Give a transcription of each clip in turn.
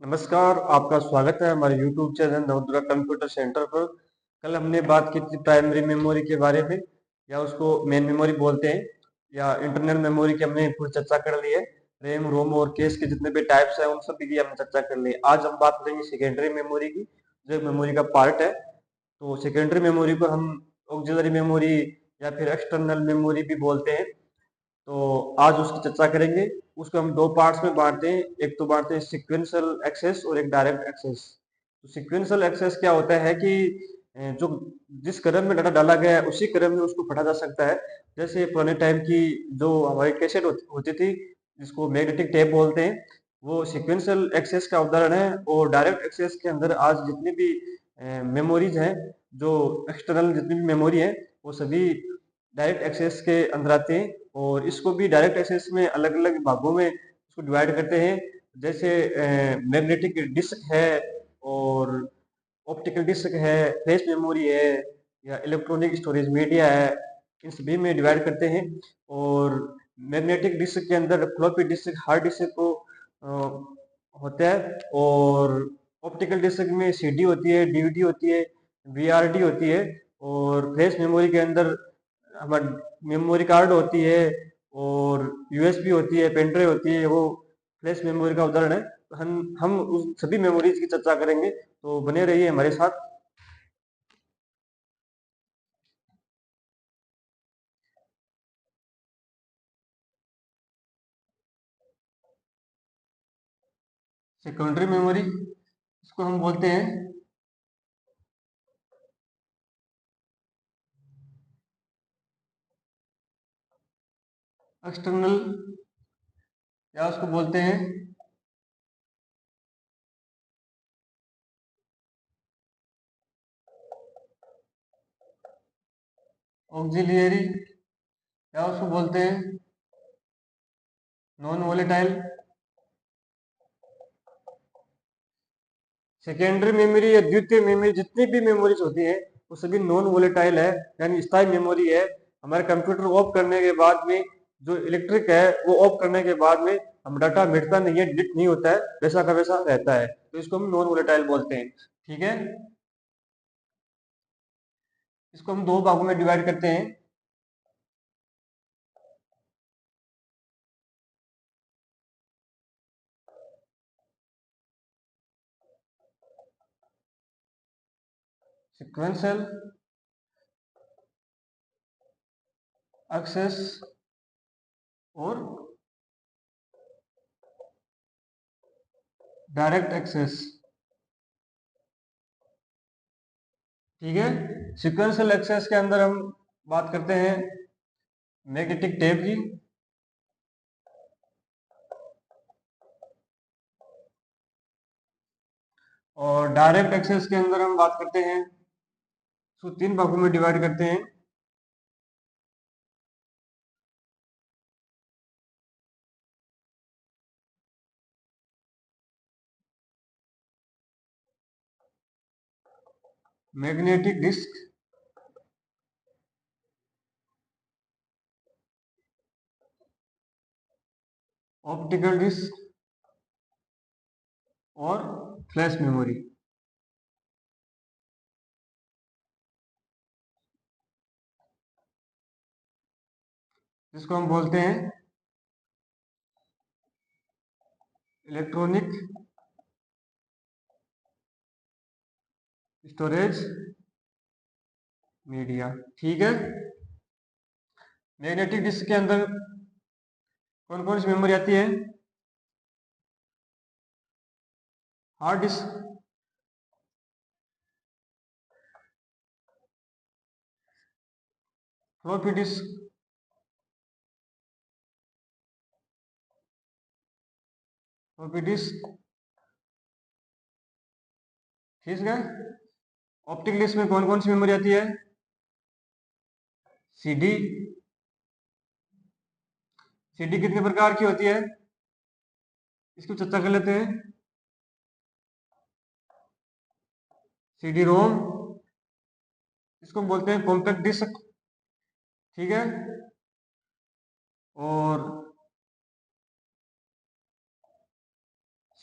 नमस्कार, आपका स्वागत है हमारे YouTube channel Navdurga computer centre पर। कल हमने बात की थी प्राइमरी मेमोरी के बारे में, या उसको मेन मेमोरी बोलते हैं, या इंटरनल मेमोरी की हमने पूरी चर्चा कर ली है। रैम, रोम और कैश के जितने भी टाइप्स हैं उन सभी की हमने चर्चा कर ली है। आज हम बात करेंगे सेकेंडरी मेमोरी की, जो एक मेमोरी का पार्ट है। तो सेकेंडरी मेमोरी को हम ऑक्सिलरी मेमोरी या फिर एक्सटर्नल मेमोरी भी बोलते हैं। तो आज उसकी चर्चा करेंगे। उसको हम दो पार्ट्स में बांटते हैं, एक तो बांटते हैं सीक्वेंशियल एक्सेस और एक डायरेक्ट एक्सेस। तो सीक्वेंशियल एक्सेस क्या होता है कि जो जिस क्रम में डाटा डाला गया है उसी क्रम में उसको पढ़ा जा सकता है। जैसे पुराने टाइम की जो हमारी कैसेट होती थी, जिसको मैग्नेटिक टेप बोलते हैं, वो सीक्वेंशियल एक्सेस का उदाहरण है। और डायरेक्ट एक्सेस के अंदर आज जितनी भी मेमोरीज हैं, जो एक्सटर्नल जितनी भी मेमोरी है, वो सभी डायरेक्ट एक्सेस के अंदर आते हैं। और इसको भी डायरेक्ट एक्सेस में अलग अलग भागों में इसको डिवाइड करते हैं। जैसे मैग्नेटिक डिस्क है, और ऑप्टिकल डिस्क है, फ्लैश मेमोरी है, या इलेक्ट्रॉनिक स्टोरेज मीडिया है, इन सभी में डिवाइड करते हैं। और मैग्नेटिक डिस्क के अंदर फ्लॉपी डिस्क, हार्ड डिस्क को होता है। और ऑप्टिकल डिस्क में सीडी होती है, डीवीडी होती है, वीआरडी होती है। और फ्लैश मेमोरी के अंदर हमारी मेमोरी कार्ड होती है, और यूएसबी होती है, पेन ड्राइव होती है। वो फ्लैश मेमोरी का उदाहरण है। तो हम उस सभी मेमोरीज की चर्चा करेंगे, तो बने रहिए हमारे साथ। सेकेंडरी मेमोरी इसको हम बोलते हैं एक्सटर्नल, या उसको बोलते हैं ऑक्सिलियरी, या उसको बोलते हैं नॉन वोलेटाइल। सेकेंडरी मेमोरी या द्वितीय मेमोरी, जितनी भी मेमोरीज होती है वो सभी नॉन वोलेटाइल है, यानी स्थायी मेमोरी है। हमारे कंप्यूटर ऑफ करने के बाद में जो इलेक्ट्रिक है वो ऑफ करने के बाद में हम डाटा मिटता नहीं है, डिलीट नहीं होता है, वैसा का वैसा रहता है। तो इसको हम नॉन वोलेटाइल बोलते हैं। ठीक है, इसको हम दो भागों में डिवाइड करते हैं। सिक्वेंशियल एक्सेस और डायरेक्ट एक्सेस। ठीक है, सिक्वेंशियल एक्सेस के अंदर हम बात करते हैं मैग्नेटिक टेप की। और डायरेक्ट एक्सेस के अंदर हम बात करते हैं, इसको तीन भागों में डिवाइड करते हैं। मैग्नेटिक डिस्क, ऑप्टिकल डिस्क और फ्लैश मेमोरी। जिसको हम बोलते हैं इलेक्ट्रॉनिक स्टोरेज मीडिया। ठीक है, मैग्नेटिक डिस्क के अंदर कौन कौन सी मेमोरी आती है? Hard disk, floppy disk, floppy disk. ठीक है, ऑप्टिकल डिस्क में कौन कौन सी मेमोरी आती है? सीडी। सीडी कितने प्रकार की होती है, इसकी चर्चा कर लेते हैं। सीडी रोम, इसको हम बोलते हैं कॉम्पैक्ट डिस्क। ठीक है, और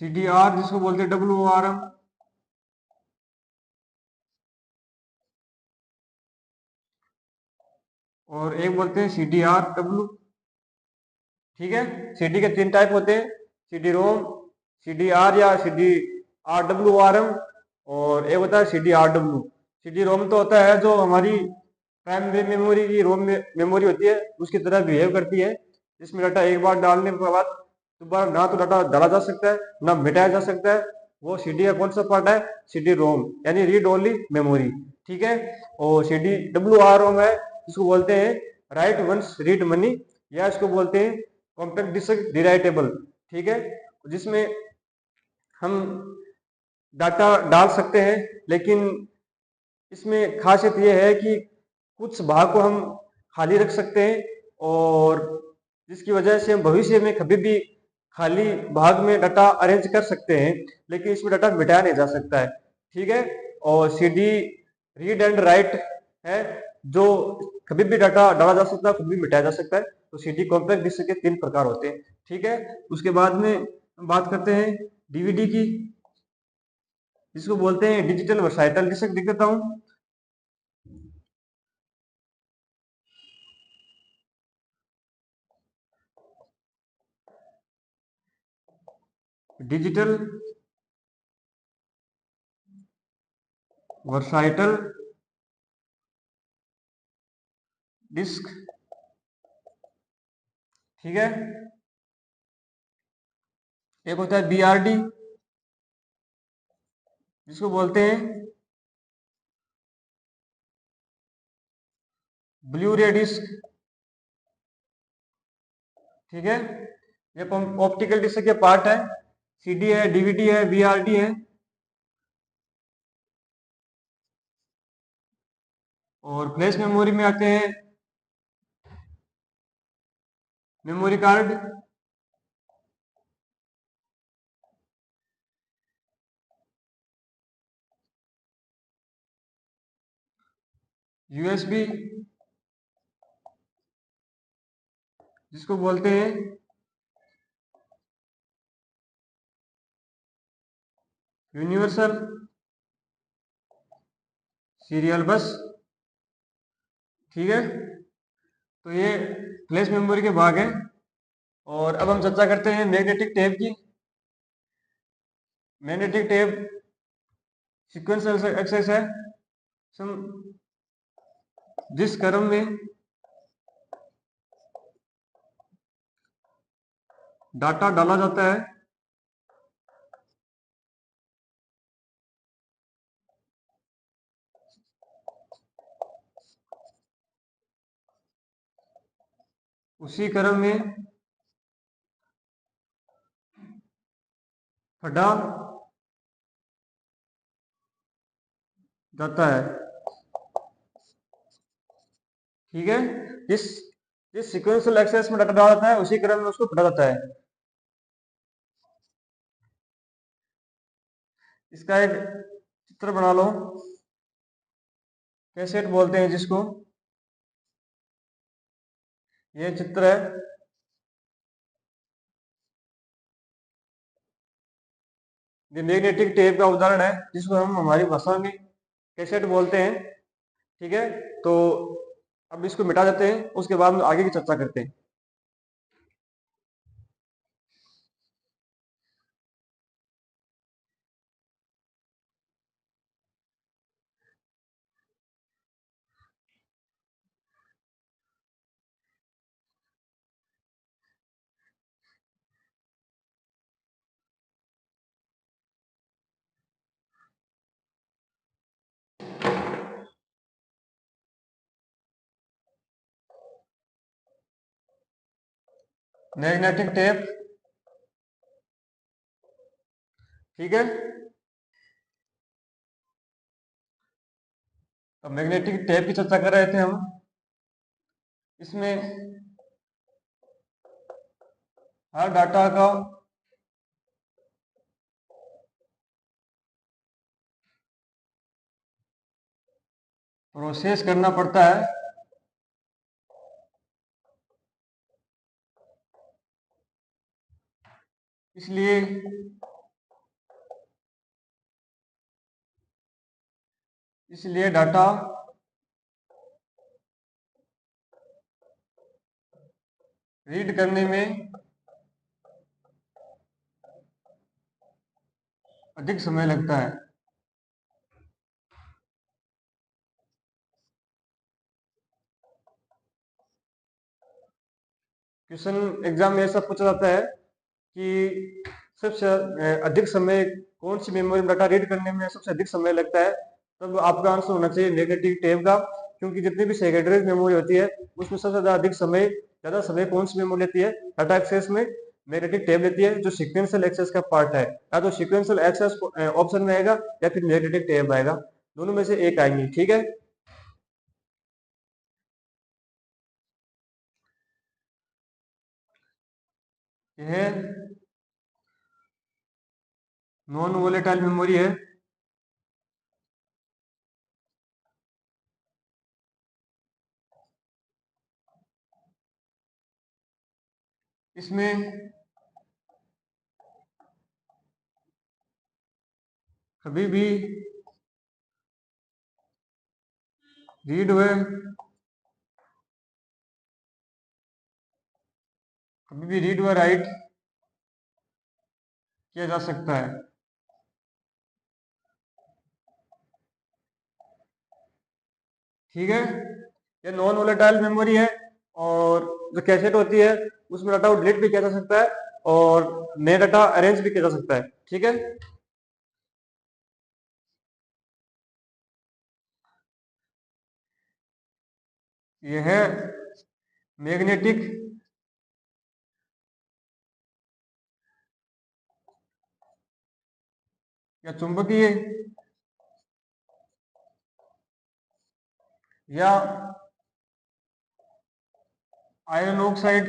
CDR जिसको बोलते हैं WORM, और एक बोलते हैं CDRW। ठीक है, CD के 3 टाइप होते हैं, CD-ROM, CDR या CDRWRM, और एक होता है CDRW। CD-ROM तो होता है जो हमारी प्राइमरी मेमोरी की रोम मेमोरी होती है, उसकी तरह बिहेव करती है, जिसमें डाटा एक बार डालने के बाद दोबारा ना तो डाटा डाला जा सकता है ना मिटाया जा सकता है। वो CD का कौन सा पार्ट है? CD-ROM, यानी रीड ओनली मेमोरी। ठीक है, और CDWR-ROM है, जिसको बोलते हैं राइट वंस रीड मनी, या इसको बोलते हैं कॉम्पैक्ट डिस्क डिराइटेबल। ठीक है, जिसमें हम डाटा डाल सकते हैं, लेकिन इसमें खासियत यह है कि कुछ भाग को हम खाली रख सकते हैं, और जिसकी वजह से हम भविष्य में कभी भी खाली भाग में डाटा अरेंज कर सकते हैं, लेकिन इसमें डाटा मिटाया नहीं जा सकता है। ठीक है, और CD रीड एंड राइट है, जो कभी भी डाटा डाला जा सकता है, कभी भी मिटाया जा सकता है। तो CD कॉम्पैक्ट डिस्क के 3 प्रकार होते हैं। ठीक है, उसके बाद में हम बात करते हैं DVD की, जिसको बोलते हैं डिजिटल वर्साटाइल डिस्क। लिख देता हूं, डिजिटल वर्साटाइल डिस्क। ठीक है, एक होता है BRD, जिसको बोलते हैं ब्लू रे डिस्क। ठीक है, ये ऑप्टिकल डिस्क के पार्ट है, CD है, DVD है, BRD है, और फ्लैश मेमोरी में आते हैं मेमोरी कार्ड, USB, जिसको बोलते हैं यूनिवर्सल सीरियल बस। ठीक है, तो ये फ्लैश मेमोरी के भाग हैं। और अब हम चर्चा करते हैं मैग्नेटिक टेप की। मैग्नेटिक टेप सीक्वेंशियल एक्सेस है, सम जिस क्रम में डाटा डाला जाता है उसी क्रम में हटा जाता है। ठीक है, जिस जिस सीक्वेंशियल एक्सेस में डाटा डाला जाता है उसी क्रम में उसको पढ़ा जाता है। इसका एक चित्र बना लो, कैसेट बोलते हैं जिसको, ये चित्र है। ये मैग्नेटिक टेप का उदाहरण है, जिसको हम हमारी भाषा में कैसेट बोलते हैं। ठीक है, तो अब इसको मिटा देते हैं, उसके बाद में आगे की चर्चा करते हैं। Magnetic tape. ठीक है, तो मैग्नेटिक टेप की चर्चा कर रहे थे हम। इसमें हर डाटा का प्रोसेस करना पड़ता है, इसलिए इसलिए डाटा रीड करने में अधिक समय लगता है। क्वेश्चन एग्जाम में ऐसा पूछा जाता है कि सबसे अधिक समय कौन सी मेमोरी में डाटा रीड करने में सबसे अधिक समय लगता है, तब आपका आंसर होना चाहिए मैग्नेटिक टेप का। क्योंकि जितनी भी सेकेंडरी मेमोरी होती है उसमें सबसे ज्यादा समय कौन सी मेमोरी लेती है डाटा एक्सेस में, मैग्नेटिक टेप लेती है, जो सीक्वेंशियल एक्सेस का पार्ट है। या तो सीक्वेंशियल एक्सेस ऑप्शन में आएगा या फिर मैग्नेटिक टेप आएगा, दोनों में से एक आएंगी। ठीक है, यह नॉन वोलेटाइल मेमोरी है। इसमें कभी भी रीड हुए कभी भी रीड व राइट किया जा सकता है। ठीक है, ये नॉन वोलेटाइल मेमोरी है। और जो कैसेट होती है उसमें डाटा को डिलीट भी किया जा सकता है और नया डाटा अरेंज भी किया जा सकता है। ठीक है, यह है मैग्नेटिक या चुंबकीय या आयरन ऑक्साइड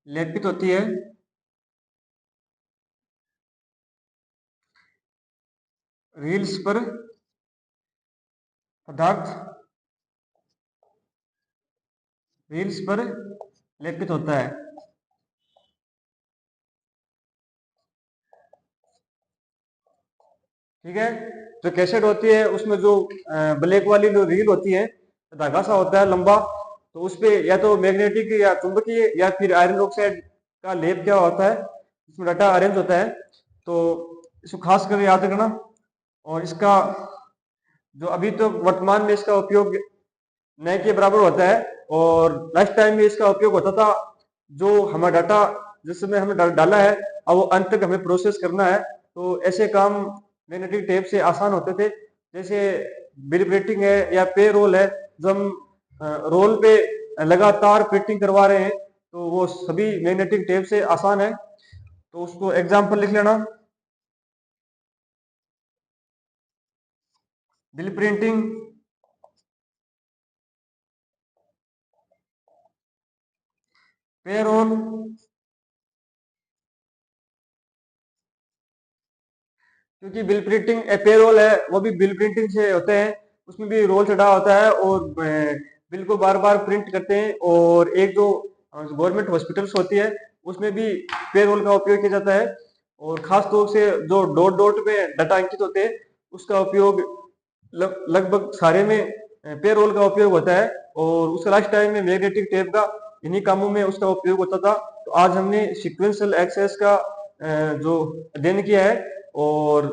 लेपित होती है रील्स पर पदार्थ रील्स पर लेपित होता है। ठीक है, जो कैसेट होती है उसमें जो ब्लैक वाली जो रील होती है, धागा सा होता है लंबा, तो उस पे या तो मैग्नेटिक या चुंबकीय या फिर आयरन ऑक्साइड का लेप क्या होता है, इसमें डाटा अरेंज होता है। तो इसको खास कर याद रखना। और इसका जो अभी तो वर्तमान में इसका उपयोग न के बराबर होता है, और लास्ट टाइम में इसका उपयोग होता था जो हमारा डाटा जिस समय हमने डाला है अब वो अंत तक हमें प्रोसेस करना है, तो ऐसे काम मैग्नेटिक टेप से आसान होते थे। जैसे बिल प्रिंटिंग है या पे रोल है, जो हम रोल पे लगातार प्रिंटिंग करवा रहे हैं, तो वो सभी मैग्नेटिक टेप से आसान है। तो उसको एग्जाम्पल लिख लेना। बिल प्रिंटिंग, पे रोल, क्योंकि बिल प्रिंटिंग पे रोल है वो भी बिल प्रिंटिंग से होते हैं, उसमें भी रोल चढ़ा होता है और बिल को बार बार प्रिंट करते हैं। और एक जो गवर्नमेंट हॉस्पिटल्स होती है उसमें भी पे रोल का उपयोग किया जाता है, और खास तौर से जो डॉट डॉट पे डाटा अंकित होते हैं उसका उपयोग लगभग सारे में पे रोल का उपयोग होता है। और उसका लास्ट टाइम में मैग्नेटिक टेप का इन्हीं कामों में उसका उपयोग होता था। तो आज हमने सीक्वेंशियल एक्सेस का जो अध्ययन किया है, और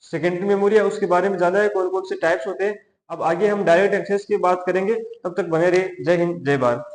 सेकेंडरी मेमोरी है उसके बारे में जाना है, कौन कौन से टाइप्स होते हैं। अब आगे हम डायरेक्ट एक्सेस की बात करेंगे, तब तक बने रहे। जय हिंद, जय भारत।